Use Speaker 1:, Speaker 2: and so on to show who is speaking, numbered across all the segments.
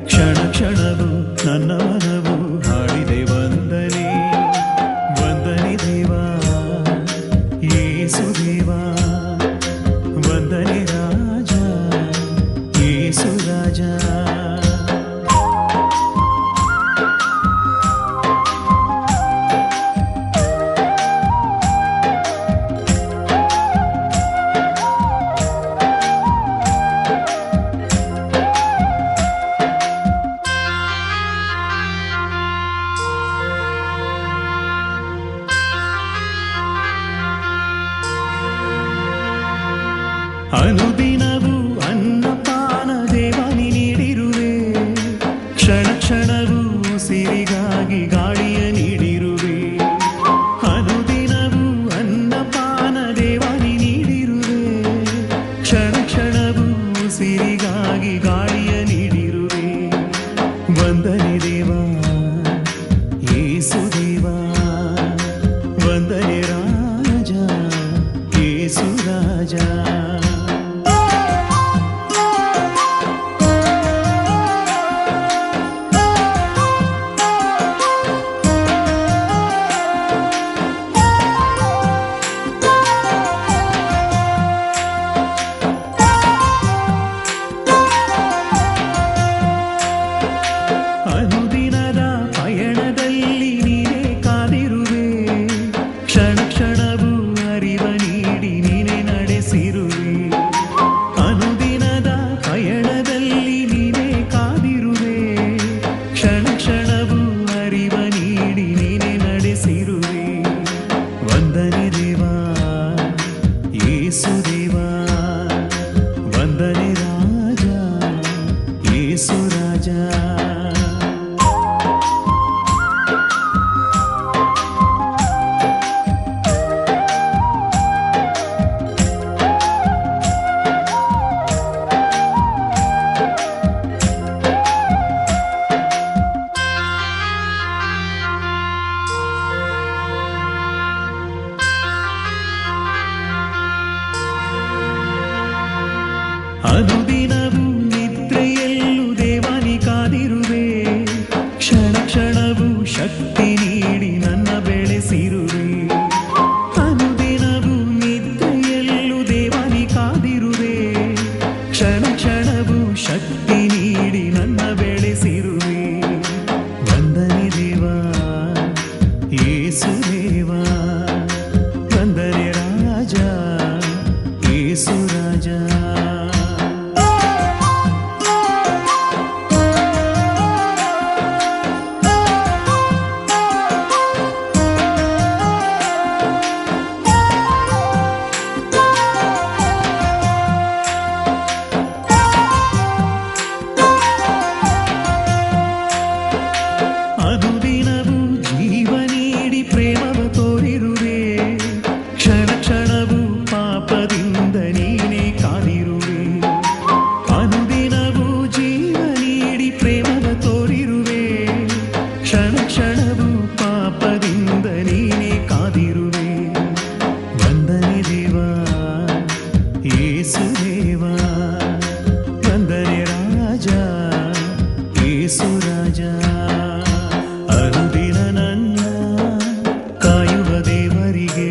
Speaker 1: ಕ್ಷಣ ಕ್ಷಣವು ನನ್ನ ಮನವು ಹಾಡಿದೆ ವಂದನೆ ವಂದನೆ ದೇವಾ ಯೇಸು ದೇವಾ ವಂದನೆ ರಾಜ ಯೇಸು ರಾಜ. ಅನುದಿನವೂ ಅನ್ನಪಾನ ದೇವನಿ ನೀಡಿರುವೆ ಕ್ಷಣ ಕ್ಷಣವೂ ಸಿರಿಗಾಗಿ ಗಾಳಿಯ ನೀಡಿರುವೆ. ಅನುದಿನವೂ ಅನ್ನಪಾನ ದೇವನಿ ನೀಡಿರುವೆ ಕ್ಷಣ ಕ್ಷಣವೂ ಸಿರಿಗಾಗಿ ಗಾಳಿಯ ನೀಡಿರುವೆ. ವಂದನೆ ದೇವಾ ಯೇಸು ದೇವಾ ವಂದನೆ ರಾಜ ಯೇಸು ರಾಜ. ಅನುದಿನದ ಪಯಣದಲ್ಲಿ ನೀನೇ ಕಾದಿರುವೆ ಕ್ಷಣ ಕ್ಷಣವೂ ಅರಿವ ನೀಡಿ ನೀನೇ ನಡೆಸಿರುವೆ. ಅನುದಿನದ ಪಯಣದಲ್ಲಿ ನೀನೇ ಕಾದಿರುವೆ ಕ್ಷಣ ಕ್ಷಣವೂ ಅರಿವ ನೀಡಿ ನೀನೇ ನಡೆಸಿರುವೆ. ವಂದನೆ ದೇವಾ ಯೇಸು ದೇವಾ ವಂದನೆ ರಾಜ ಯೇಸು ರಾಜ. ಅನುದಿನವೂ ನಿದ್ರೆಯಲ್ಲೂ ದೇವನಿ ಕಾದಿರುವೆ ಕ್ಷಣ ಕ್ಷಣವೂ ಶಕ್ತಿ ನೀಡಿ ನನ್ನ ಬೆಳೆಸಿರುವೆ. ಅನುದಿನವೂ ನಿದ್ರೆಯಲ್ಲೂ ದೇವನಿ ಕಾದಿರುವೆ ಕ್ಷಣ ಕ್ಷಣವೂ ಶಕ್ತಿ ನೀಡಿ ನನ್ನ ಬೆಳೆಸಿರುವೆ. ವಂದನೆ ದೇವಾ ಯೇಸು ದೇವಾ ವಂದನೆ ರಾಜ ಯೇಸು ರಾಜ. ಅನುದಿನವೂ ಜೀವ ನೀಡಿ ಪ್ರೇಮವ ತೋರಿರುವೆ ಕ್ಷಣ ಕ್ಷಣವೂ ಪಾಪದಿಂದ ನೀನೇ ಕಾದಿರುವೆ. ಅನುದಿನವೂ ಜೀವ ನೀಡಿ ಪ್ರೇಮವ ತೋರಿರುವೆ ಕ್ಷಣ ಕ್ಷಣವೂ ಪಾಪದಿಂದ ನೀನೇ ಕಾದಿರುವೆ. ವಂದನೆ ದೇವಾ ಯೇಸು ದೇವಾ ವಂದನೆ ರಾಜ ಯೇಸು ರಾಜ. ಅನುದಿನ ನನ್ನ ಕಾಯುವ ದೇವರಿಗೆ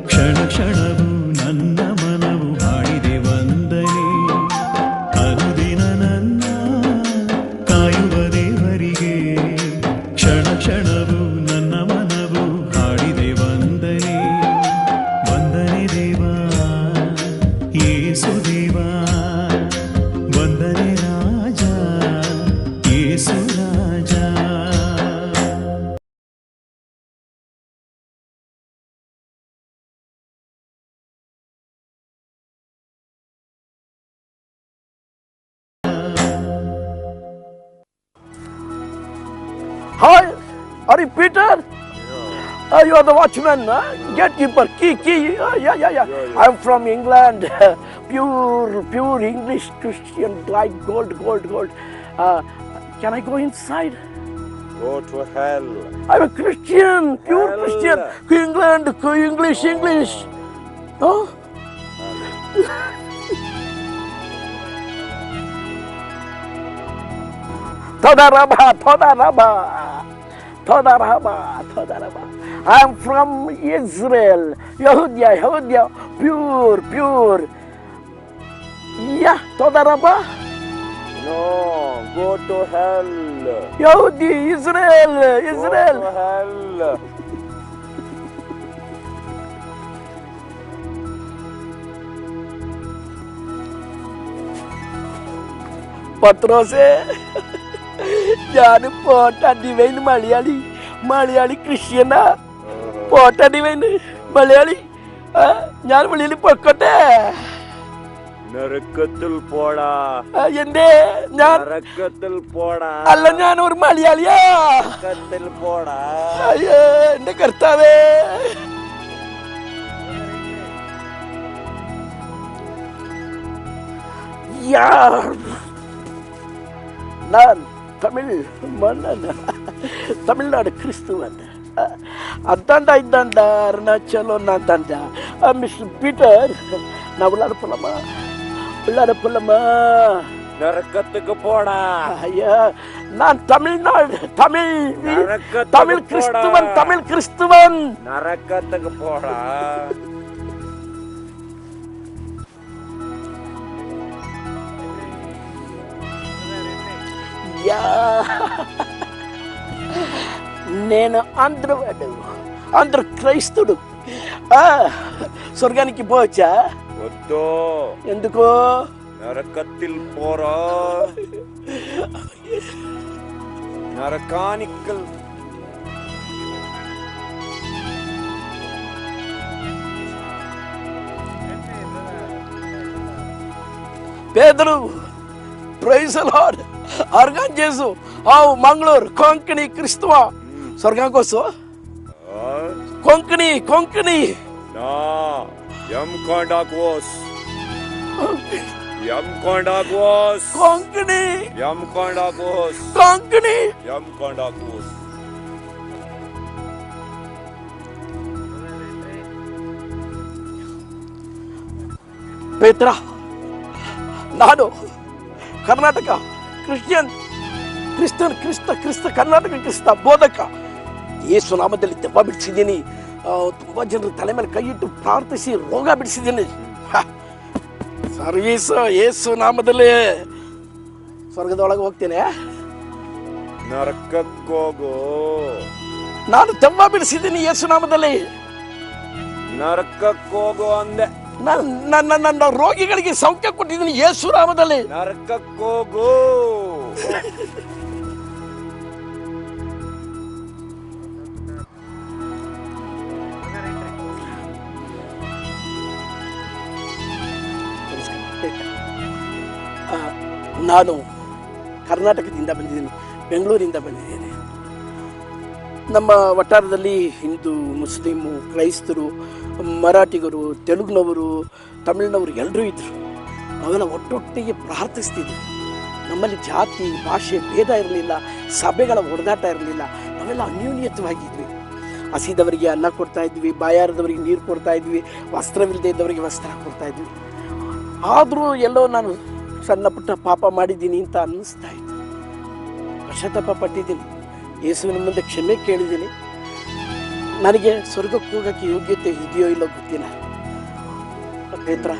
Speaker 1: ಕ್ಷಣ ಕ್ಷಣವೂ ನನ್ನ ಮನವು ಹಾಡಿದೆ ವಂದನೆ. ಅನುದಿನ ನನ್ನ ಕಾಯುವ ದೇವರಿಗೆ ಕ್ಷಣ ಕ್ಷಣವೂ ನನ್ನ ಮನವು ಹಾಡಿದೆ ವಂದನೆ. ವಂದನೆ ದೇವಾ ಯೇಸು ದೇವಾ ವಂದನೆ ರಾಜ ಯೇಸು ರಾಜ.
Speaker 2: Hi, are you Peter? You are the watchman, huh? Gatekeeper, key. Yeah. I'm from England. Pure English Christian, like gold. Can I go inside?
Speaker 3: Go to hell.
Speaker 2: I'm a Christian, pure
Speaker 3: Hell.
Speaker 2: Christian. England, English. Oh? Todaraba, Todaraba, Todaraba, Todaraba. I am from Israel. Yehudia, pure. Yeah, Todaraba.
Speaker 3: No, go to hell.
Speaker 2: Yehudi, Israel.
Speaker 3: Go to hell.
Speaker 2: പത്രോസേ, ഞാൻ പോട്ട divine Malayali ക്രിസ്ത്യനാ. പോട്ട divine Malayali. ഞാൻ വെളിയിൽ പൊക്കോട്ടെ.
Speaker 3: നരക്കത്തിൽ പോടാ.
Speaker 2: എന്റെ ഞാൻ
Speaker 3: നരക്കത്തിൽ പോടാ.
Speaker 2: അല്ല, ഞാൻ ഒരു മലയാളിയാ.
Speaker 3: നരക്കത്തിൽ പോടാ.
Speaker 2: അയ്യോ എന്റെ കർത്താവേ. நான் தமிழ்நாடு கிறிஸ்துவன். அதாண்டா இதாண்டா அருணாச்சலம் நான் தாண்டா. மிஸ்டர் பீட்டர், நான் உள்ளார போலாமா?
Speaker 3: நரக்கத்துக்கு போடா.
Speaker 2: ஐயா, நான் தமிழ் கிறிஸ்துவன்.
Speaker 3: நரக்கத்துக்கு போடா.
Speaker 2: నేను ఆంధ్ర క్రైస్తుడు. స్వర్గానికి పోవచ్చా?
Speaker 3: వద్దు.
Speaker 2: ఎందుకో?
Speaker 3: నరకത്തിൽ పోరా. నరకానికి.
Speaker 2: పేదలు ప్రైజ్ ది లార్డ్. ఆర్గాన్ చేసు ఆవు మంగళూరు కొంకణి క్రిస్తువ స్వర్గానికి వస్తు. కొంకణి
Speaker 3: నా ఎం కొండాకోస్.
Speaker 2: ಪೇತ್ರ, ನಾನು ಕರ್ನಾಟಕ ಕ್ರಿಸ್ತ ಕರ್ನಾಟಕ ಕ್ರಿಸ್ತ ಬೋಧಕ. ಯೇಸು ನಾಮದಲ್ಲಿ ದೆವ್ವ ಬಿಡಿಸಿದ್ದೀನಿ. ತುಂಬಾ ಜನರ ತಲೆ ಮೇಲೆ ಕೈ ಇಟ್ಟು ಪ್ರಾರ್ಥಿಸಿ ರೋಗ ಬಿಡಿಸಿದ್ದೀನಿ. ಸರ್ವೀಸ್ ಯೇಸು ನಾಮದಲ್ಲಿ ಸ್ವರ್ಗದೊಳಗೆ ಹೋಗ್ತೇನೆ.
Speaker 3: ನರಕಕ್ಕೋಗು.
Speaker 2: ನಾನು ದೆವ್ವ ಬಿಡಿಸಿದ್ದೀನಿ ಯೇಸು ನಾಮದಲ್ಲಿ.
Speaker 3: ನರಕಕ್ಕೋಗು ಅಂದೆ.
Speaker 2: ನನ್ನ ರೋಗಿಗಳಿಗೆ ಸೌಖ್ಯ ಕೊಟ್ಟಿದ್ದೀನಿ ಯೇಸು ನಾಮದಲ್ಲಿ.
Speaker 3: ನರಕಕ್ಕೋಗು.
Speaker 2: ನಾನು ಕರ್ನಾಟಕದಿಂದ ಬಂದಿದ್ದೀನಿ, ಬೆಂಗಳೂರಿಂದ ಬಂದಿದ್ದೇನೆ. ನಮ್ಮ ವಠಾರದಲ್ಲಿ ಹಿಂದೂ, ಮುಸ್ಲಿಮು, ಕ್ರೈಸ್ತರು, ಮರಾಠಿಗರು, ತೆಲುಗುನವರು, ತಮಿಳಿನವರು ಎಲ್ಲರೂ ಇದ್ದರು. ನಾವೆಲ್ಲ ಒಟ್ಟೊಟ್ಟಿಗೆ ಪ್ರಾರ್ಥಿಸ್ತಿದ್ವಿ. ನಮ್ಮಲ್ಲಿ ಜಾತಿ ಭಾಷೆ ಭೇದ ಇರಲಿಲ್ಲ, ಸಭೆಗಳ ಹೊಡೆದಾಟ ಇರಲಿಲ್ಲ. ನಾವೆಲ್ಲ ಅನ್ಯೋನ್ಯತವಾಗಿದ್ವಿ. ಹಸಿದವರಿಗೆ ಅನ್ನ ಕೊಡ್ತಾ ಇದ್ವಿ, ಬಾಯಾರದವರಿಗೆ ನೀರು ಕೊಡ್ತಾ ಇದ್ವಿ, ವಸ್ತ್ರವಿಲ್ಲದೆ ಇದ್ದವರಿಗೆ ವಸ್ತ್ರ ಕೊಡ್ತಾ ಇದ್ವಿ. ಆದರೂ ಎಲ್ಲೋ ನಾನು ಸಣ್ಣ ಪುಟ್ಟ ಪಾಪ ಮಾಡಿದ್ದೀನಿ ಅಂತ ಅನ್ನಿಸ್ತಾ ಇತ್ತು. ಪಶ್ಚಾತ್ತಾಪ ಪಟ್ಟಿದ್ದೀನಿ. ಯೇಸುವಿನ ಮುಂದೆ ಕ್ಷಮೆ ಕೇಳಿದ್ದೀನಿ. ನನಗೆ ಸ್ವರ್ಗಕ್ಕೆ ಹೋಗೋಕ್ಕೆ ಯೋಗ್ಯತೆ ಇದೆಯೋ ಇಲ್ಲೋ ಗೊತ್ತಿಲ್ಲ. ಪೇತ್ರ,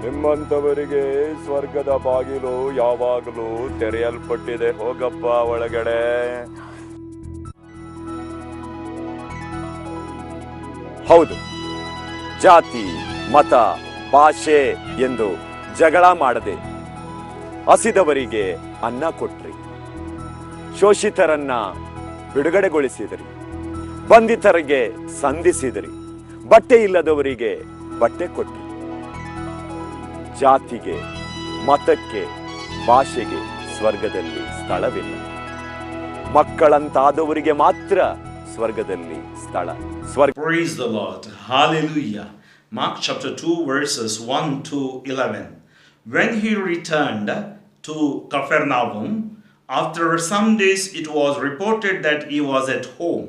Speaker 3: ನಿಮ್ಮಂಥವರಿಗೆ ಸ್ವರ್ಗದ ಬಾಗಿಲು ಯಾವಾಗಲೂ ತೆರೆಯಲ್ಪಟ್ಟಿದೆ. ಹೋಗಪ್ಪ ಒಳಗಡೆ. ಹೌದು, ಜಾತಿ, ಮತ, ಭಾಷೆ ಎಂದು ಜಗಳ ಮಾಡದೆ ಹಸಿದವರಿಗೆ ಅನ್ನ ಕೊಟ್ರಿ, ಶೋಷಿತರನ್ನ ಬಿಡುಗಡೆಗೊಳಿಸಿದಿರಿ, ಬಂಧಿತರಿಗೆ ಸಂಧಿಸಿದಿರಿ, ಬಟ್ಟೆ ಇಲ್ಲದವರಿಗೆ ಬಟ್ಟೆ ಕೊಟ್ರಿ. ಜಾತಿಗೆ, ಮತಕ್ಕೆ, ಭಾಷೆಗೆ ಸ್ವರ್ಗದಲ್ಲಿ ಸ್ಥಳವಿಲ್ಲ. ಮಕ್ಕಳಂತಾದವರಿಗೆ ಮಾತ್ರ ಸ್ವರ್ಗದಲ್ಲಿ ಸ್ಥಳ.
Speaker 4: Praise the Lord. Hallelujah. Mark chapter 2 verses 1 to 11. When he returned to Capernaum, after some days it was reported that he was at home.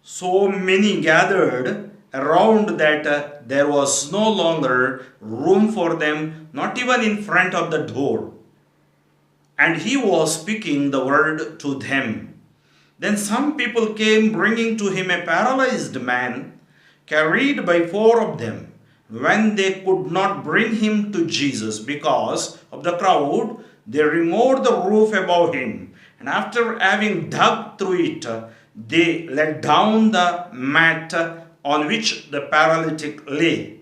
Speaker 4: So many gathered around that there was no longer room for them, not even in front of the door. and he was speaking the word to them. Then some people came bringing to him a paralyzed man, carried by four of them. When they could not bring him to Jesus because of the crowd, they removed the roof above him, and after having dug through it, they let down the mat on which the paralytic lay.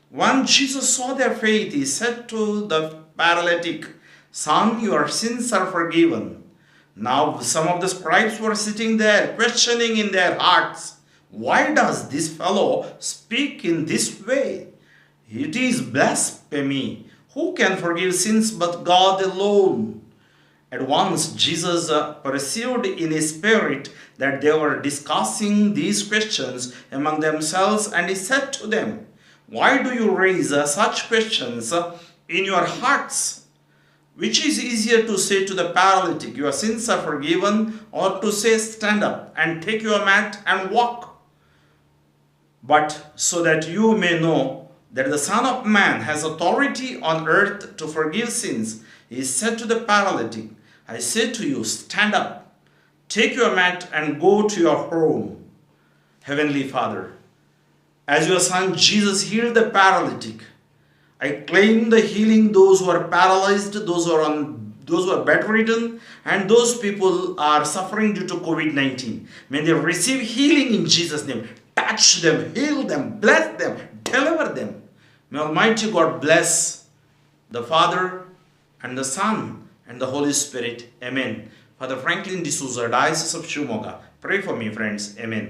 Speaker 4: When Jesus saw their faith, he said to the paralytic, "Son, your sins are forgiven." Now some of the scribes were sitting there, questioning in their hearts, "Why does this fellow speak in this way? It is blasphemy. Who can forgive sins but God alone?" At once Jesus perceived in his spirit that they were discussing these questions among themselves, and he said to them, "Why do you raise such questions in your hearts? Which is easier to say to the paralytic, 'Your sins are forgiven,' or to say, 'Stand up and take your mat and walk'? But so that you may know that the Son of Man has authority on earth to forgive sins," he said to the paralytic, "I say to you, stand up, take your mat and go to your home." Heavenly Father, as your Son Jesus healed the paralytic, I claim the healing those who are paralyzed, those who are bedridden, and those people are suffering due to COVID-19. May they receive healing in Jesus' name. Touch them, heal them, bless them, deliver them. May Almighty God bless the Father and the Son and the Holy Spirit. Amen. Father Franklin D'Souza, Diocese of Shimoga. Pray for me, friends. Amen.